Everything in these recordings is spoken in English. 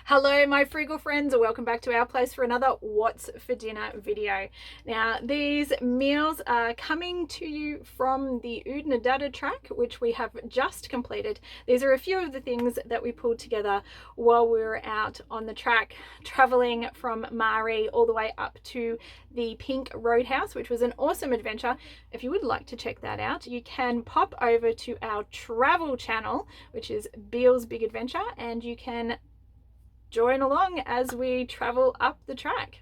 Hello my frugal friends, welcome back to our place for another what's for dinner video. Now these meals are coming to you from the Oodnadatta track, which we have just completed. These are a few of the things that we pulled together while we were out on the track, traveling from Marie all the way up to the Pink Roadhouse, which was an awesome adventure. If you would like to check that out, you can pop over to our travel channel, which is Beale's Big Adventure, and you can join along as we travel up the track.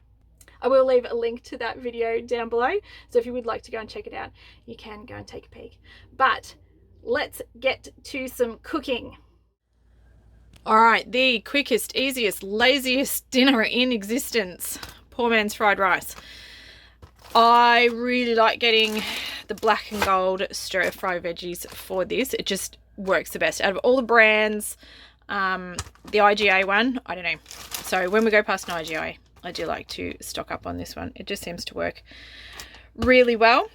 I will leave a link to that video down below, so if you would like to go and check it out, you can go and take a peek. But let's get to some cooking. All right, the quickest, easiest, laziest dinner in existence. Poor man's fried rice. I really like getting the black and gold stir fry veggies for this. It just works the best out of all the brands. The IGA one, I don't know. So when we go past an IGA, I do like to stock up on this one. It just seems to work really well.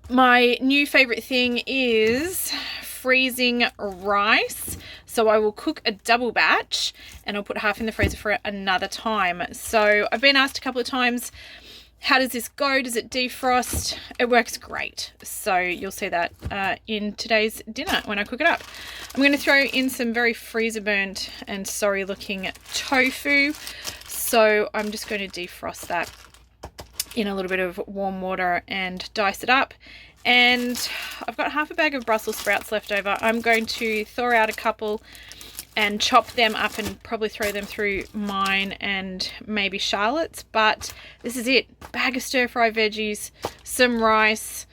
My new favorite thing is freezing rice. So I will cook a double batch and I'll put half in the freezer for another time. So I've been asked a couple of times, how does this go? Does it defrost? It works great. So you'll see that in today's dinner when I cook it up. I'm going to throw in some very freezer burnt and sorry looking tofu. So I'm just going to defrost that in a little bit of warm water and dice it up. And I've got half a bag of Brussels sprouts left over. I'm going to thaw out a couple and chop them up and probably throw them through mine and maybe Charlotte's. But this is it. Bag of stir fry veggies, some rice,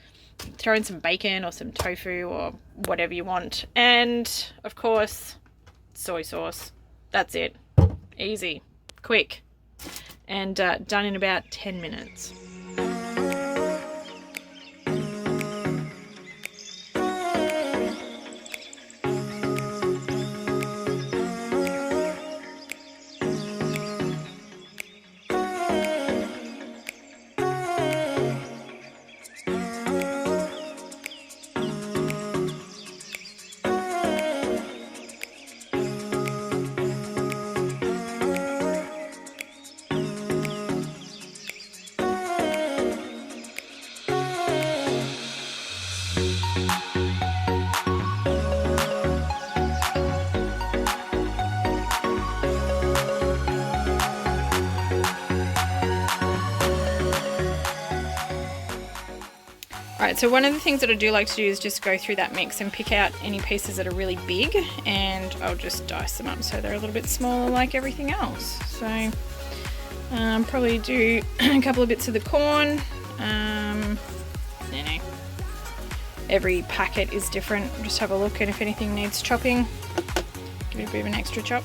throw in some bacon or some tofu or whatever you want. And of course, soy sauce. That's it. Easy, quick, and done in about 10 minutes. Alright, so one of the things that I do like to do is just go through that mix and pick out any pieces that are really big, and I'll just dice them up so they're a little bit smaller like everything else. So probably do a couple of bits of the corn. You know, every packet is different. Just have a look, and if anything needs chopping, give it a bit of an extra chop.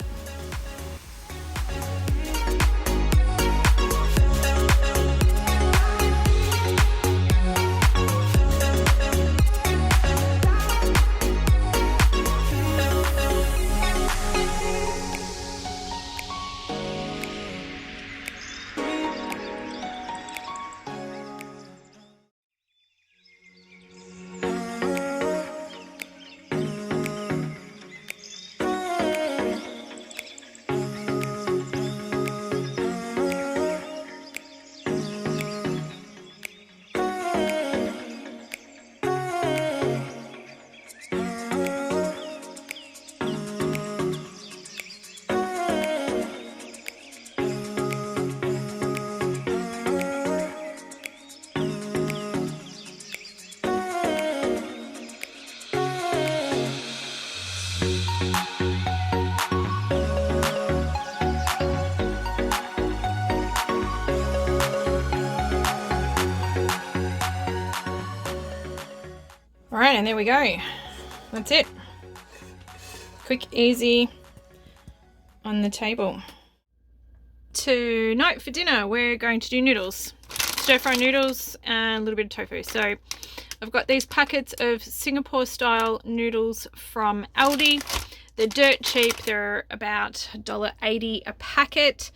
All right, and there we go. That's it. Quick, easy, on the table. Tonight for dinner, we're going to do noodles. Stir fry noodles and a little bit of tofu. So I've got these packets of Singapore style noodles from Aldi. They're dirt cheap. They're about $1.80 a packet.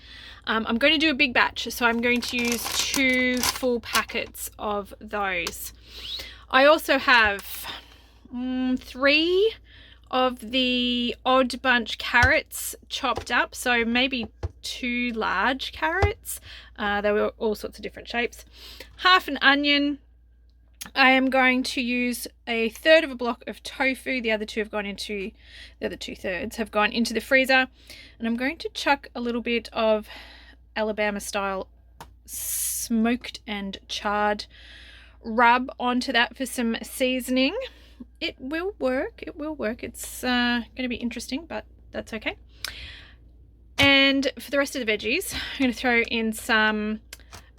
I'm going to do a big batch, so I'm going to use 2 full packets of those. I also have 3 of the Odd Bunch carrots chopped up, so maybe 2 large carrots. They were all sorts of different shapes. Half an onion. I am going to use 1/3 of a block of tofu. The other 2 have gone into, the other 2/3 have gone into the freezer. And I'm going to chuck a little bit of Alabama style smoked and charred rub onto that for some seasoning. It will work. It will work. It's going to be interesting, but that's okay. And for the rest of the veggies, I'm going to throw in some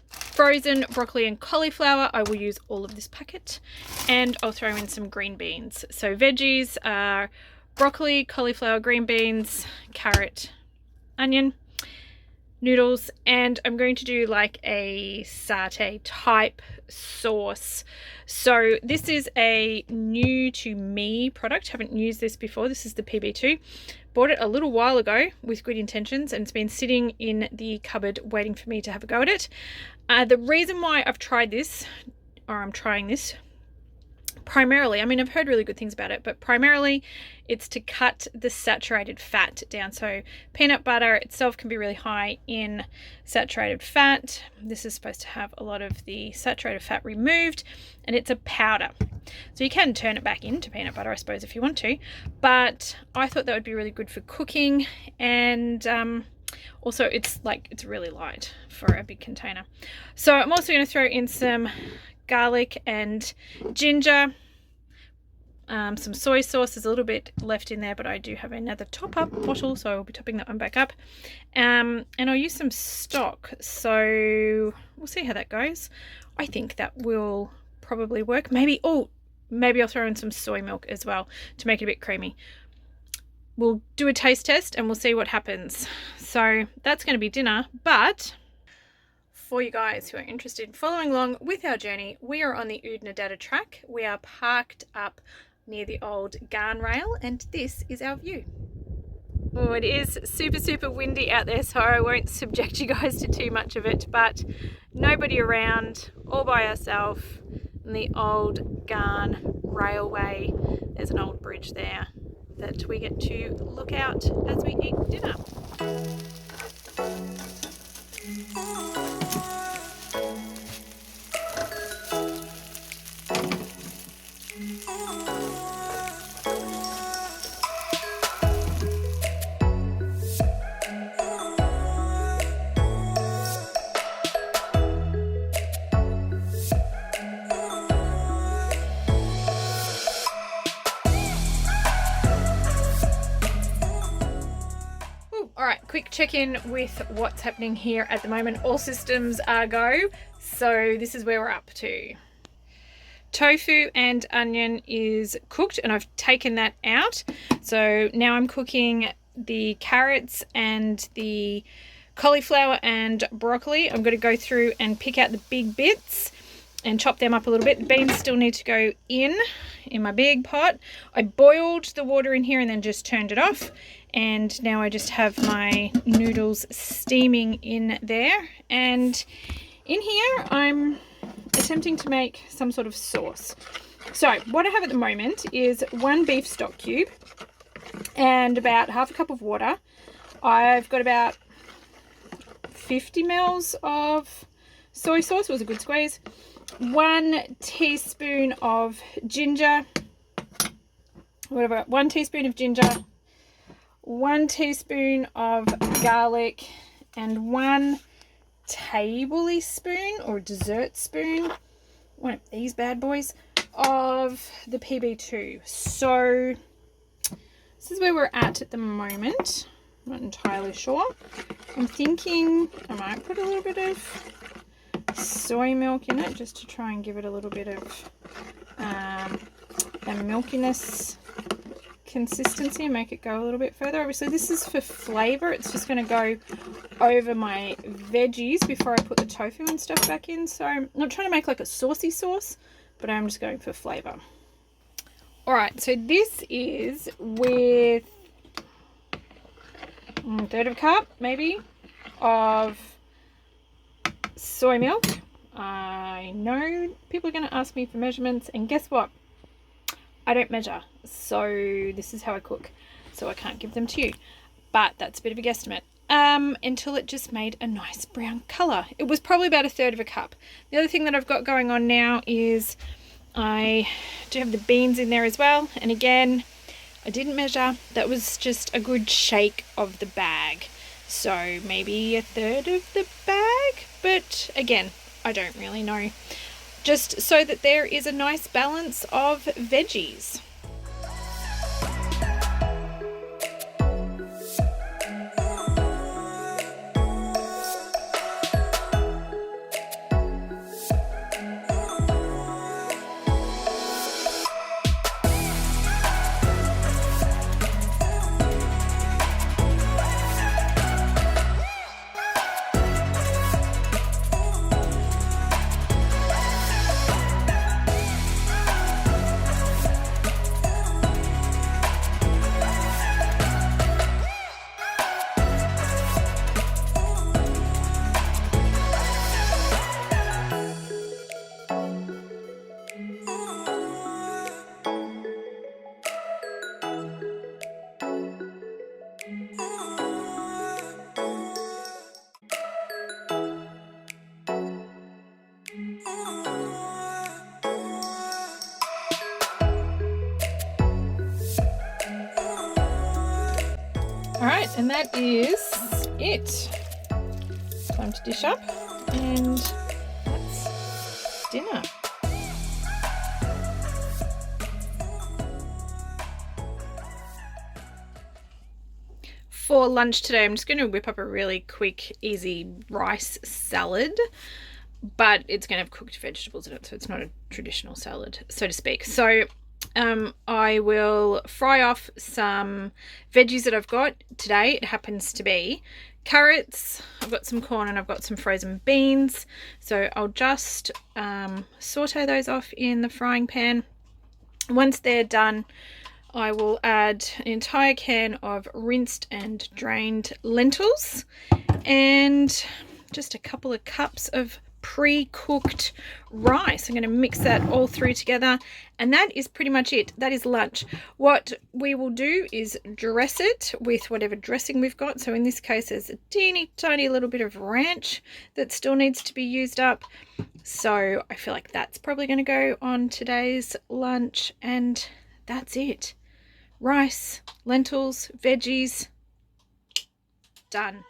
frozen broccoli and cauliflower. I will use all of this packet, and I'll throw in some green beans. So veggies are broccoli, cauliflower, green beans, carrot, onion, noodles, and I'm going to do like a satay type sauce. So this is a new to me product. Haven't used this before. This is the PB2. Bought it a little while ago with good intentions, and it's been sitting in the cupboard waiting for me to have a go at it. The reason why I've tried this, or I'm trying this, primarily, I mean, I've heard really good things about it, but primarily it's to cut the saturated fat down. So peanut butter itself can be really high in saturated fat. This is supposed to have a lot of the saturated fat removed, and it's a powder. So you can turn it back into peanut butter, I suppose, if you want to, but I thought that would be really good for cooking, and also it's really light for a big container. So I'm also going to throw in some garlic and ginger, some soy sauce. There's a little bit left in there, but I do have another top up bottle, so I'll be topping that one back up. And I'll use some stock, so we'll see how that goes. I think that will probably work. Maybe I'll throw in some soy milk as well to make it a bit creamy. We'll do a taste test and we'll see what happens. So that's going to be dinner, but for you guys who are interested in following along with our journey, we are on the Oodnadatta track. We are parked up near the old garn rail, and this is our view. Oh, it is super windy out there, so I won't subject you guys to too much of it, but nobody around, all by ourselves, in the old garn railway. There's an old bridge there that we get to look out as we eat dinner. Quick check-in with what's happening here at the moment. All systems are go. So this is where we're up to. Tofu and onion is cooked, and I've taken that out. So now I'm cooking the carrots and the cauliflower and broccoli. I'm going to go through and pick out the big bits and chop them up a little bit. The beans still need to go in my big pot. I boiled the water in here and then just turned it off. And now I just have my noodles steaming in there. And in here, I'm attempting to make some sort of sauce. So what I have at the moment is 1 beef stock cube and about 1/2 cup of water. I've got about 50 mils of soy sauce. It was a good squeeze. 1 teaspoon of ginger. Whatever. 1 teaspoon of ginger. 1 teaspoon of garlic, and 1 tablespoon or dessert spoon, one of these bad boys, of the PB2. So this is where we're at the moment. I'm not entirely sure. I'm thinking I might put a little bit of soy milk in it just to try and give it a little bit of a milkiness consistency and make it go a little bit further. Obviously this is for flavor. It's just going to go over my veggies before I put the tofu and stuff back in. So I'm not trying to make like a saucy sauce, but I'm just going for flavor. Alright, so this is with 1/3 of a cup maybe of soy milk. I know people are going to ask me for measurements, and guess what? I don't measure. so this is how I cook. So I can't give them to you, but that's a bit of a guesstimate. Until it just made a nice brown colour. It was probably about 1/3 of a cup. The other thing that I've got going on now is I do have the beans in there as well. And again, I didn't measure. That was just a good shake of the bag. So maybe 1/3 of the bag, but again, I don't really know. Just so that there is a nice balance of veggies. Alright, and that is it. Time to dish up, and that's dinner. For lunch today, I'm just going to whip up a really quick, easy rice salad, but it's going to have cooked vegetables in it, so it's not a traditional salad, so to speak. So I will fry off some veggies that I've got today. It happens to be carrots, I've got some corn, and I've got some frozen beans. So I'll just saute those off in the frying pan. Once they're done, I will add an entire can of rinsed and drained lentils and just a couple of cups of pre-cooked rice. I'm going to mix that all through together, and that is pretty much it. That is lunch. What we will do is dress it with whatever dressing we've got. So in this case, there's a teeny tiny little bit of ranch that still needs to be used up. So I feel like that's probably going to go on today's lunch, and that's it. Rice, lentils, veggies, done.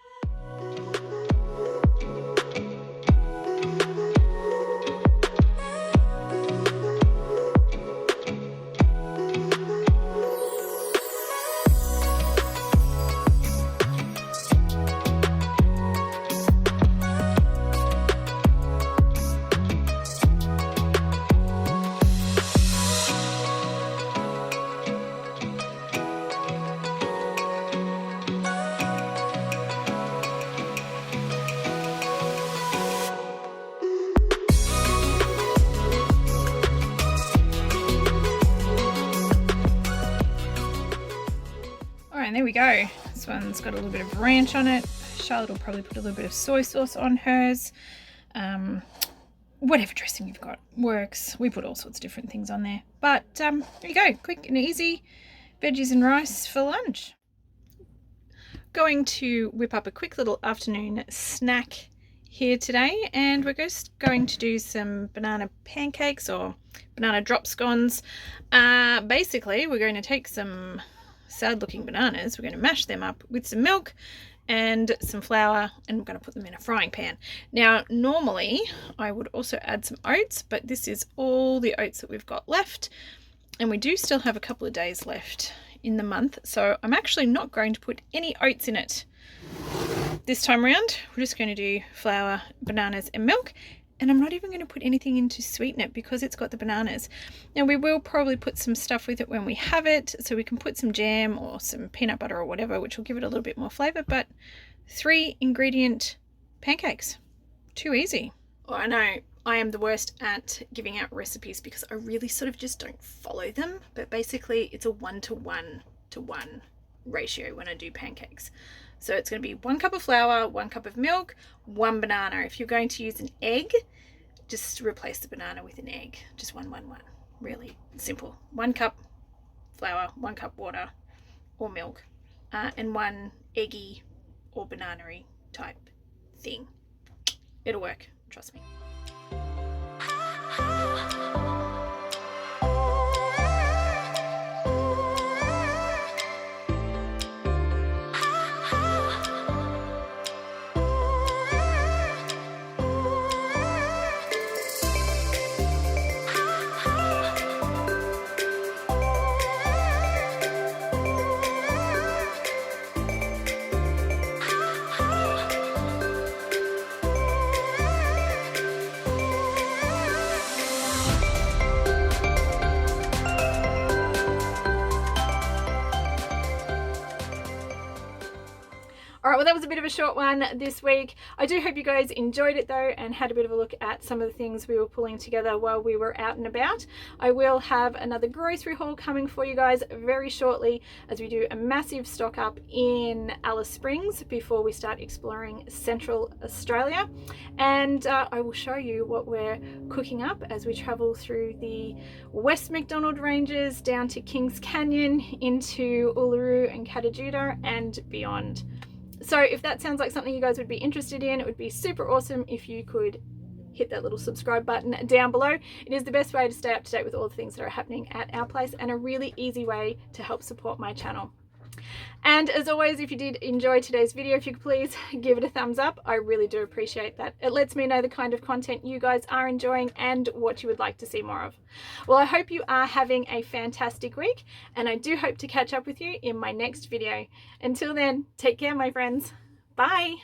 And there we go. This one's got a little bit of ranch on it. Charlotte will probably put a little bit of soy sauce on hers. Whatever dressing you've got works. We put all sorts of different things on there. But there you go. Quick and easy veggies and rice for lunch. Going to whip up a quick little afternoon snack here today, and we're just going to do some banana pancakes or banana drop scones. Basically, we're going to take some sad looking bananas, we're going to mash them up with some milk and some flour, and we're going to put them in a frying pan. Now normally I would also add some oats, but this is all the oats that we've got left, and we do still have a couple of days left in the month, so I'm actually not going to put any oats in it this time around. We're just going to do flour, bananas and milk, and I'm not even going to put anything in to sweeten it because it's got the bananas. Now we will probably put some stuff with it when we have it, so we can put some jam or some peanut butter or whatever, which will give it a little bit more flavour. But 3 ingredient pancakes, too easy. Oh, I know I am the worst at giving out recipes because I really sort of just don't follow them, but basically it's a 1:1 ratio when I do pancakes. So it's going to be 1 cup of flour, 1 cup of milk, 1 banana. If you're going to use an egg, just replace the banana with an egg. Just 1:1. Really simple. 1 cup, flour, 1 cup water or milk, and 1 eggy or banana-y type thing. It'll work, trust me. Alright, well that was a bit of a short one this week. I do hope you guys enjoyed it though and had a bit of a look at some of the things we were pulling together while we were out and about. I will have another grocery haul coming for you guys very shortly as we do a massive stock up in Alice Springs before we start exploring Central Australia. And I will show you what we're cooking up as we travel through the West Macdonald Ranges down to Kings Canyon into Uluru and Katajuda and beyond. So if that sounds like something you guys would be interested in, it would be super awesome if you could hit that little subscribe button down below. It is the best way to stay up to date with all the things that are happening at our place and a really easy way to help support my channel. And as always, if you did enjoy today's video, if you could please give it a thumbs up. I really do appreciate that. It lets me know the kind of content you guys are enjoying and what you would like to see more of. Well, I hope you are having a fantastic week, and I do hope to catch up with you in my next video. Until then, take care, my friends. Bye.